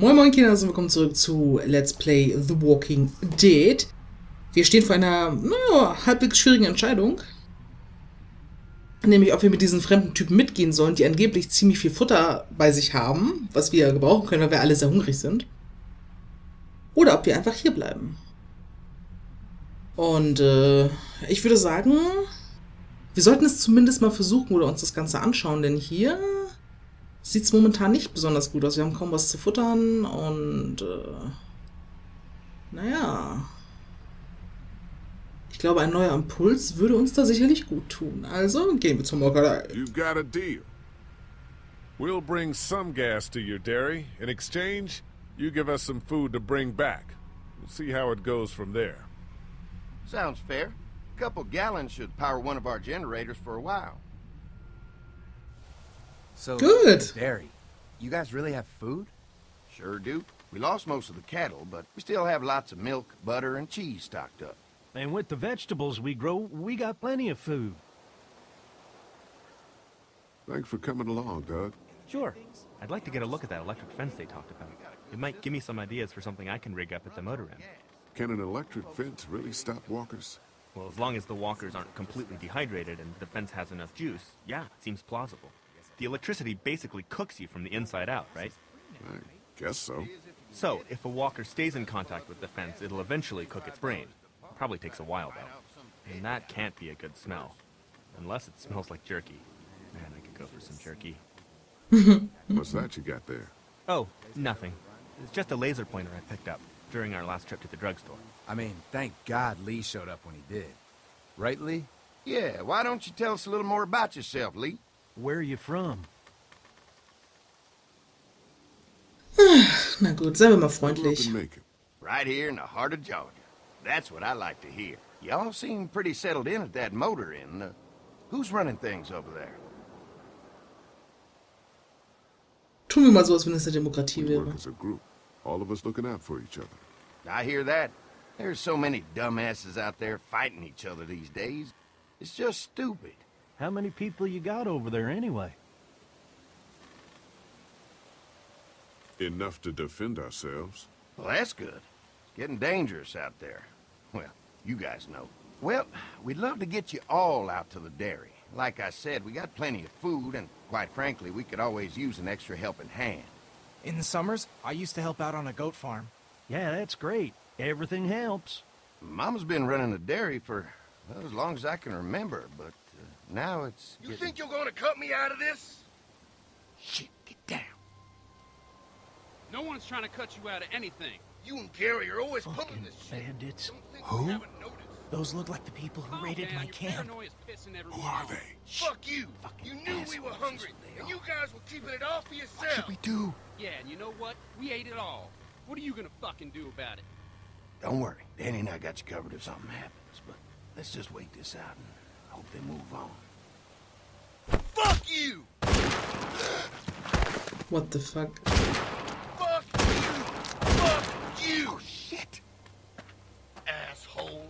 Moin Moin Kinder, und willkommen zurück zu Let's Play The Walking Dead. Wir stehen vor einer, naja, halbwegs schwierigen Entscheidung. Nämlich, ob wir mit diesen fremden Typen mitgehen sollen, die angeblich ziemlich viel Futter bei sich haben, was wir gebrauchen können, weil wir alle sehr hungrig sind. Oder ob wir einfach hier bleiben. Und ich würde sagen, wir sollten es zumindest mal versuchen oder uns das Ganze anschauen, denn hier sieht es momentan nicht besonders gut aus. Wir haben kaum was zu futtern und naja. Ich glaube, ein neuer Impuls würde uns da sicherlich gut tun. Also gehen wir zur Molkerei. You've got a deal. We'll bring some gas to your dairy. In exchange, you give us some food to bring back. We'll see how it goes from there. Sounds fair. A couple gallons should power one of our generators for a while. So, Good. dairy. You guys really have food? Sure do. We lost most of the cattle, but we still have lots of milk, butter, and cheese stocked up. And with the vegetables we grow, we got plenty of food. Thanks for coming along, Doug. Sure. I'd like to get a look at that electric fence they talked about. It might give me some ideas for something I can rig up at the motor inn. Can an electric fence really stop walkers? Well, as long as the walkers aren't completely dehydrated and the fence has enough juice, yeah, it seems plausible. The electricity basically cooks you from the inside out, right? I guess so. So, if a walker stays in contact with the fence, it'll eventually cook its brain. Probably takes a while, though. And that can't be a good smell. Unless it smells like jerky. Man, I could go for some jerky. What's that you got there? Oh, nothing. It's just a laser pointer I picked up during our last trip to the drugstore. I mean, thank God Lee showed up when he did. Right, Lee? Yeah, why don't you tell us a little more about yourself, Lee? Where are you from? Na gut, seien wir mal Grew up freundlich. in Macon. Right here in the heart of Georgia. That's what I like to hear. Y'all seem pretty settled in at that motor inn. Who's running things over there? Tun wir mal so, als wenn es eine Demokratie We work wäre. as a group. All of us looking out for each other. I hear that. There's so many dumbasses out there fighting each other these days. It's just stupid. How many people you got over there anyway? Enough to defend ourselves. Well, that's good. It's getting dangerous out there. Well, you guys know. Well, we'd love to get you all out to the dairy. Like I said, we got plenty of food, and quite frankly, we could always use an extra helping hand. In the summers, I used to help out on a goat farm. Yeah, that's great. Everything helps. Mama's been running a dairy for well, as long as I can remember, but now it's You think you're gonna cut me out of this? Shit, get down. No one's trying to cut you out of anything. You and Gary are always pulling Fucking this shit. bandits. Don't think Who? we haven't noticed. Those look like the people who raided Calm down, my your camp. paranoia's pissing Who everyone are off. they? Fuck you. Fucking You knew we were assholes, hungry, they and are. you guys were keeping it all for What yourself. should we do? Yeah, and you know what? We ate it all. What are you gonna fucking do about it? Don't worry, Danny and I got you covered if something happens, but let's just wait this out and hope they move on. Fuck you! What the fuck? Fuck you! Fuck you! Oh, shit! Asshole.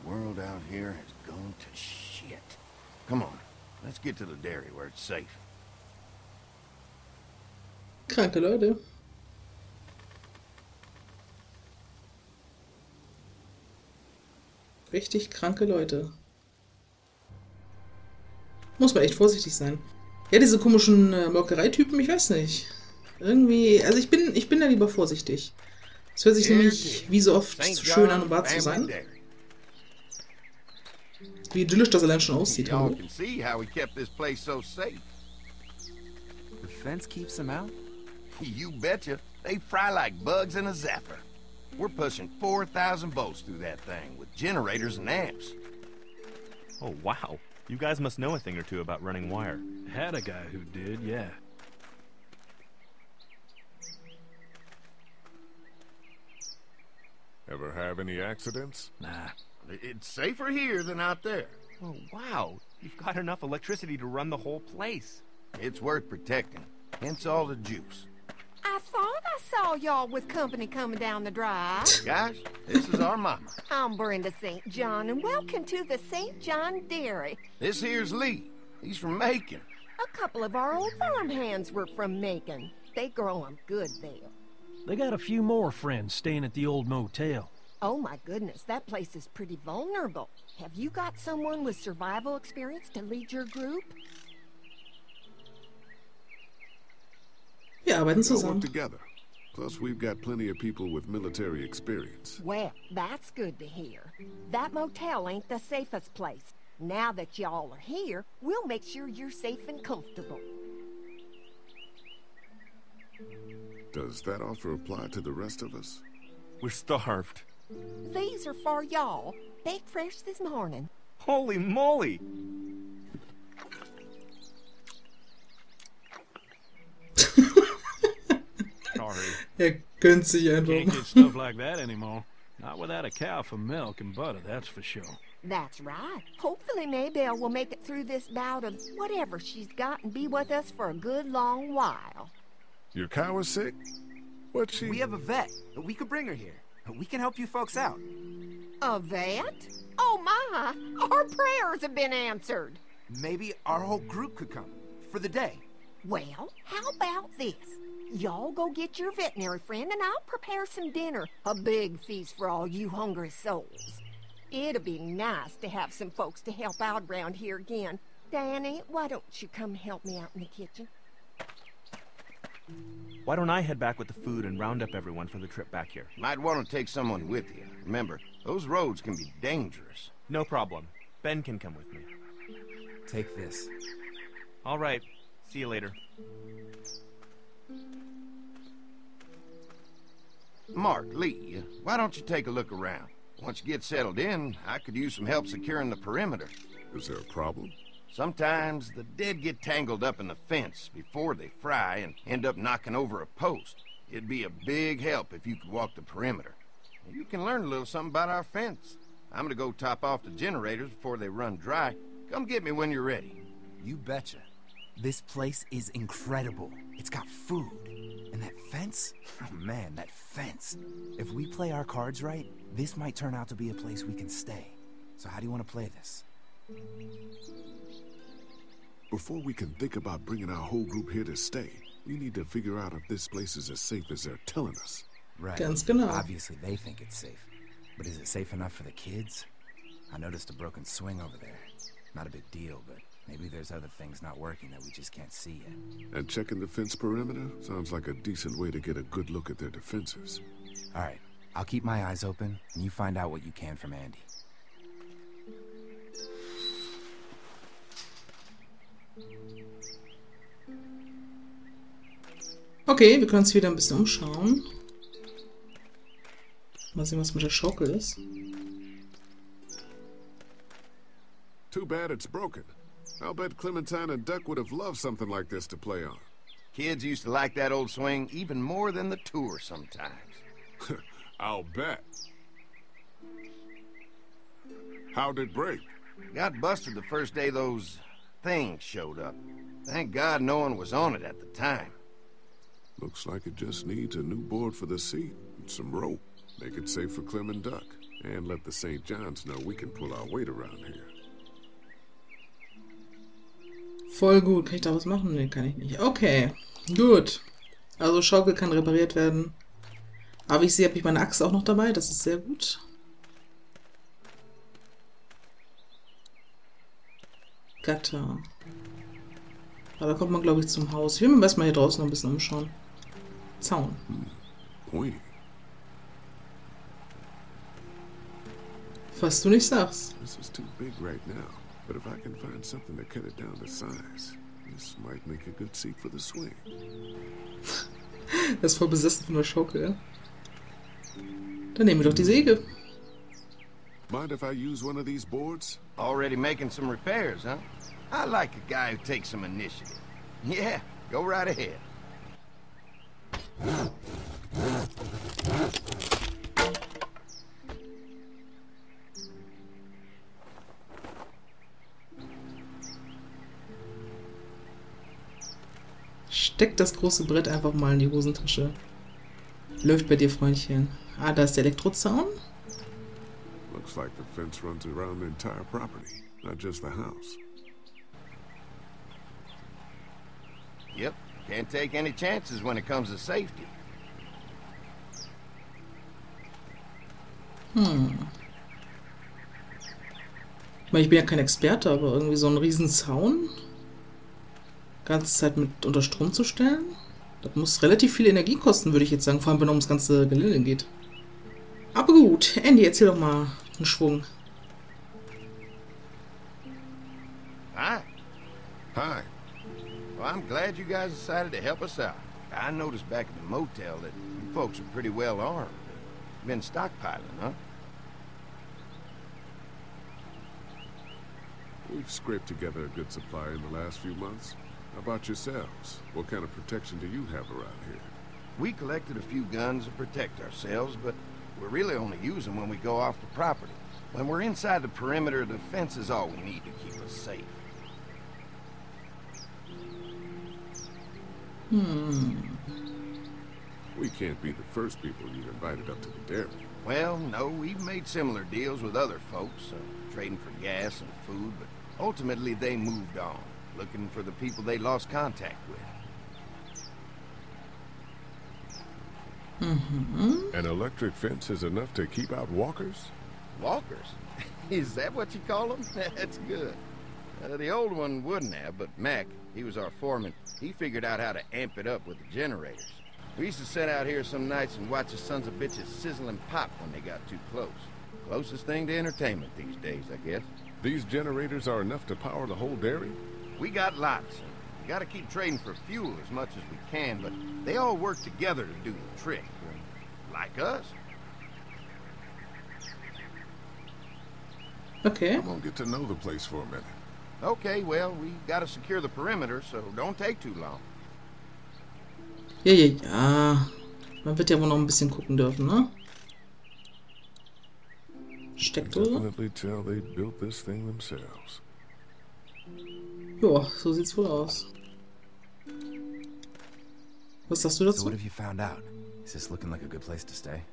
The world out here has gone to shit. Come on, let's get to the dairy where it's safe. Kranke Leute. Richtig kranke Leute. Muss man echt vorsichtig sein. Ja, diese komischen Molkereitypen, ich weiß nicht. Irgendwie, also ich bin da lieber vorsichtig. Es hört sich nämlich wie so oft St. zu schön an, um John wahr zu Family sein. Dairy. Wie idyllisch das allein schon aussieht. Y'all Hallo. can see how we kept this place so safe. The fence keeps them out? You betcha. They fry like bugs in a zapper. We're pushing 4,000 volts through that thing with generators and amps. Oh, wow. You guys must know a thing or two about running wire. Had a guy who did, yeah. Ever have any accidents? Nah. It's safer here than out there. Oh, wow. You've got enough electricity to run the whole place. It's worth protecting. Hence all the juice. I thought I saw y'all with company coming down the drive. Guys, this is our mama. I'm Brenda St. John, and welcome to the St. John Dairy. This here's Lee. He's from Macon. A couple of our old farm hands were from Macon. they grow 'em good there. They got a few more friends staying at the old motel. Oh my goodness, that place is pretty vulnerable. Have you got someone with survival experience to lead your group? Wir arbeiten We'll work zusammen. together. Plus, we've got plenty of people with military experience. Well, that's good to hear. That motel ain't the safest place. Now that y'all are here, we'll make sure you're safe and comfortable. Does that offer apply to the rest of us? We're starved. These are for y'all. Baked fresh this morning. Holy moly! Sorry. Er gönnt sich einfach Can't mal. get stuff like that anymore. Not without a cow for milk and butter, that's for sure. That's right. Hopefully Maybelle will make it through this bout of whatever she's got and be with us for a good long while. Your cow is sick? What's she... We have a vet. We could bring her here. We can help you folks out. A vet? Oh my! Our prayers have been answered. Maybe our whole group could come. For the day. Well, how about this? Y'all go get your veterinary friend and I'll prepare some dinner. A big feast for all you hungry souls. It'd be nice to have some folks to help out around here again. Danny, why don't you come help me out in the kitchen? Why don't I head back with the food and round up everyone for the trip back here? Might want to take someone with you. Remember, those roads can be dangerous. No problem. Ben can come with me. Take this. All right. See you later. Mark, Lee, why don't you take a look around? Once you get settled in, I could use some help securing the perimeter. Is there a problem? Sometimes the dead get tangled up in the fence before they fry and end up knocking over a post. It'd be a big help if you could walk the perimeter. You can learn a little something about our fence. I'm gonna go top off the generators before they run dry. Come get me when you're ready. You betcha. This place is incredible. It's got food. And that fence? Oh man, that fence. If we play our cards right, this might turn out to be a place we can stay. So how do you want to play this? Before we can think about bringing our whole group here to stay, we need to figure out if this place is as safe as they're telling us. Right. Ganz genau. Obviously they think it's safe. But is it safe enough for the kids? I noticed a broken swing over there. Not a big deal, but maybe there's other things not working that we just can't see yet. And checking the fence perimeter sounds like a decent way to get a good look at their defenses. All right. I'll keep my eyes open, and you find out what you can from Andy. Okay, wir können uns wieder ein bisschen umschauen. Mal sehen, was mit der Schaukel ist. Too bad it's broken. I'll bet Clementine and Duck would have loved something like this to play on. Kids used to like that old swing even more than the tour sometimes. I'll bet. How'd it break? Got busted the first day those things showed up. Thank God no one was on it at the time. Looks like it just needs a new board for the seat and some rope. Make it safe for Clem and Duck. And let the St. John's know we can pull our weight around here. Voll gut. Kann ich da was machen? Nee, kann ich nicht. Okay, gut. Also Schaukel kann repariert werden. Aber wie ich sehe, habe ich meine Axt auch noch dabei. Das ist sehr gut. Gatter. Aber da kommt man, glaube ich, zum Haus. Ich will mir erstmal hier draußen noch ein bisschen umschauen. Zaun. Pointy. Was du nicht sagst. This is too big right now. But if I can find something to cut it down to size, this might make a good seat for the swing. Er ist voll besessen von der Schaukel, ja? Dann nehmen wir doch die Säge. Mind if I use one of these boards? Already making some repairs, huh? I like a guy who takes some initiative. Yeah, go right ahead. Steck das große Brett einfach mal in die Hosentasche. Läuft bei dir, Freundchen. Ah, da ist der Elektrozaun. Looks like the fence runs around the entire property, not just the house. Yep, Can't take any chances when it comes to safety. Ich bin ja kein Experte, aber irgendwie so einen riesen Zaun ganze Zeit mit unter Strom zu stellen, das muss relativ viel Energie kosten, würde ich jetzt sagen, vor allem wenn es ums ganze Gelände geht. Aber gut, Andy, erzähl doch mal einen Schwung. Hi. Hi. Well, I'm glad you guys decided to help us out. I noticed back at the motel that you folks are pretty well armed. Been stockpiling, huh? We've scraped together a good supply in the last few months. How about yourselves? What kind of protection do you have around here? We collected a few guns to protect ourselves, but we really only use them when we go off the property. When we're inside the perimeter, the fence is all we need to keep us safe. We can't be the first people you've invited up to the dairy. Well, no, we've made similar deals with other folks, trading for gas and food, but ultimately they moved on, looking for the people they lost contact with. An electric fence is enough to keep out walkers? Walkers? Is that what you call them? That's good. The old one wouldn't have, but Mac, he was our foreman, he figured out how to amp it up with the generators. We used to sit out here some nights and watch the sons of bitches sizzle and pop when they got too close. Closest thing to entertainment these days, I guess. These generators are enough to power the whole dairy? We got lots. We gotta keep trading for fuel as much as we can, but they all work together to do the trick. Like us. Okay. I'm gonna get to know the place for a minute. Okay, well, we gotta secure the perimeter, so don't take too long. Ja. Man wird ja wohl noch ein bisschen gucken dürfen, ne? Steckdose. Definitely tell they built this thing themselves. Ja, so sieht's wohl aus. Was sagst du dazu? So what have you found out? Is this looking like a good place to stay?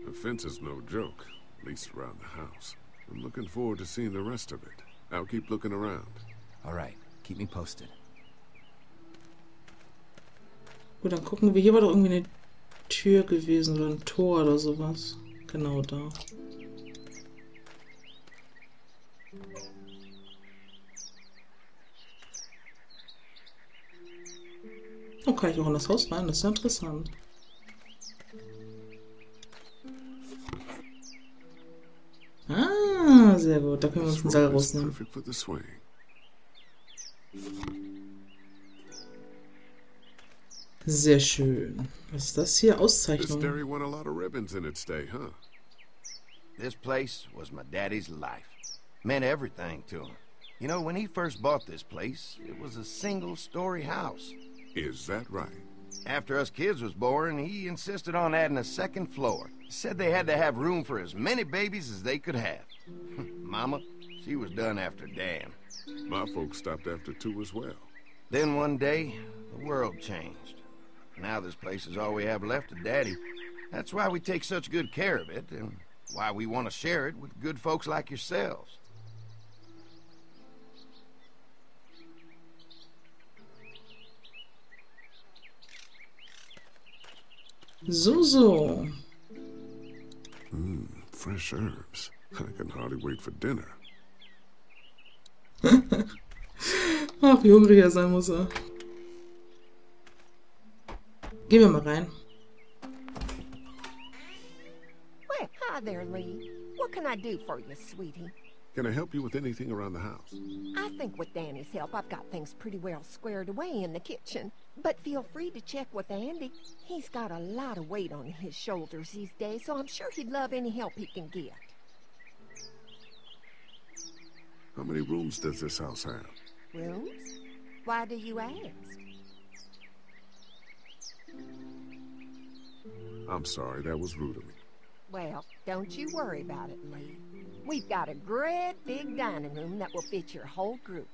The fence is no joke, at least around the house. I'm looking forward to seeing the rest of it. I'll keep looking around. All right, keep me posted. Gut, dann gucken wir. Hier war doch irgendwie eine Tür gewesen oder ein Tor oder sowas. Genau da. Oh, kann ich auch in das Haus rein? Das ist ja interessant. Ah, sehr gut. Da können wir uns den Seil rausnehmen. Sehr schön. Was ist das hier? Auszeichnung. This place was my daddy's life. Meant everything to him. You know, when he first bought this place, it was a single-story house. Is that right? After us kids was born, he insisted on adding a second floor. Said they had to have room for as many babies as they could have. Mama, she was done after Dan. My folks stopped after 2 as well. Then one day, the world changed. Now this place is all we have left of Daddy. That's why we take such good care of it, and why we want to share it with good folks like yourselves. So. Fresh herbs. I can hardly wait for dinner. Ach, wie hungrig er sein muss er. Gehen wir mal rein. Well, hi there, Lee. What can I do for you, sweetie? Can I help you with anything around the house? I think with Danny's help, I've got things pretty well squared away in the kitchen. But feel free to check with Andy. He's got a lot of weight on his shoulders these days, so I'm sure he'd love any help he can get. How many rooms does this house have? Rooms? Why do you ask? I'm sorry, that was rude of me. Well, don't you worry about it, Lee. We've got a great big dining room that will fit your whole group.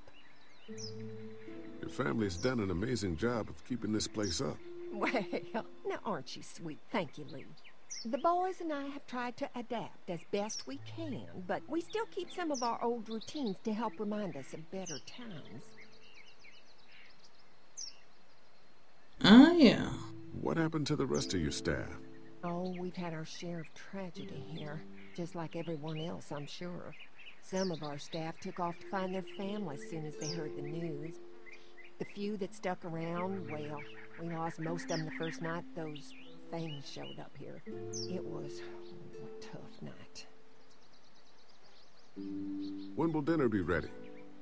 Your family's done an amazing job of keeping this place up. Well, now aren't you sweet? Thank you, Lee. The boys and I have tried to adapt as best we can, but we still keep some of our old routines to help remind us of better times. Ah, ja. What happened to the rest of your staff? Oh, we've had our share of tragedy here, just like everyone else, I'm sure. Some of our staff took off to find their families as soon as they heard the news. The few that stuck around, well, we lost most of them the first night those things showed up here. It was a tough night. When will dinner be ready?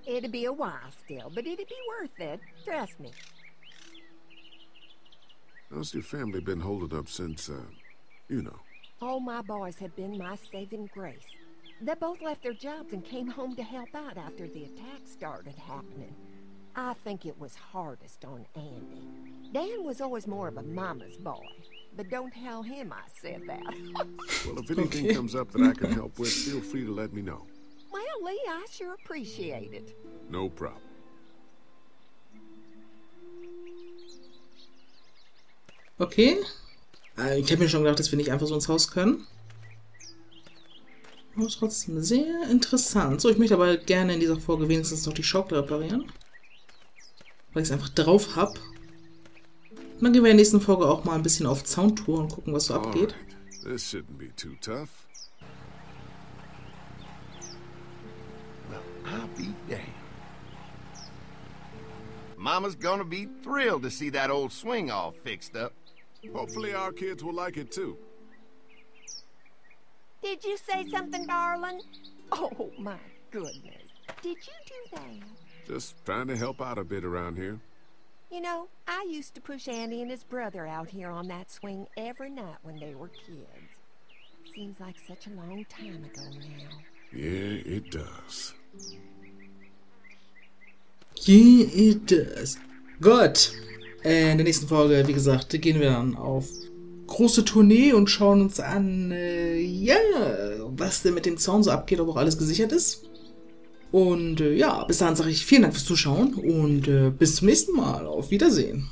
It'll be a while still, but it'll be worth it. Trust me. How's your family been holding up since, you know? All my boys have been my saving grace. They both left their jobs and came home to help out after the attack started happening. I think it was hardest on Andy. Dan was always more of a mama's boy, but don't tell him I said that. Well, if anything comes up that I can help with, feel free to let me know. Well, Lee, I sure appreciate it. No problem. Okay. Ich habe mir schon gedacht, dass wir nicht einfach so ins Haus können. Aber trotzdem sehr interessant. So, ich möchte aber gerne in dieser Folge wenigstens noch die Schaukel reparieren. Weil ich es einfach drauf habe. Dann gehen wir in der nächsten Folge auch mal ein bisschen auf Zauntour und gucken, was so abgeht. This shouldn't be too tough. Well, I'll be damned. Mama's gonna be thrilled to see that old swing all fixed up. Hopefully our kids will like it too. Did you say something, darling? Oh, my goodness. Did you do that? Just trying to help out a bit around here. You know, I used to push Andy and his brother out here on that swing every night when they were kids. Seems like such a long time ago now. Yeah, it does. Yeah, it does. Gut. In der nächsten Folge, wie gesagt, gehen wir dann auf große Tournee und schauen uns an, ja, was denn mit dem Zaun so abgeht, ob auch alles gesichert ist. Und ja, bis dahin sage ich vielen Dank fürs Zuschauen und bis zum nächsten Mal. Auf Wiedersehen.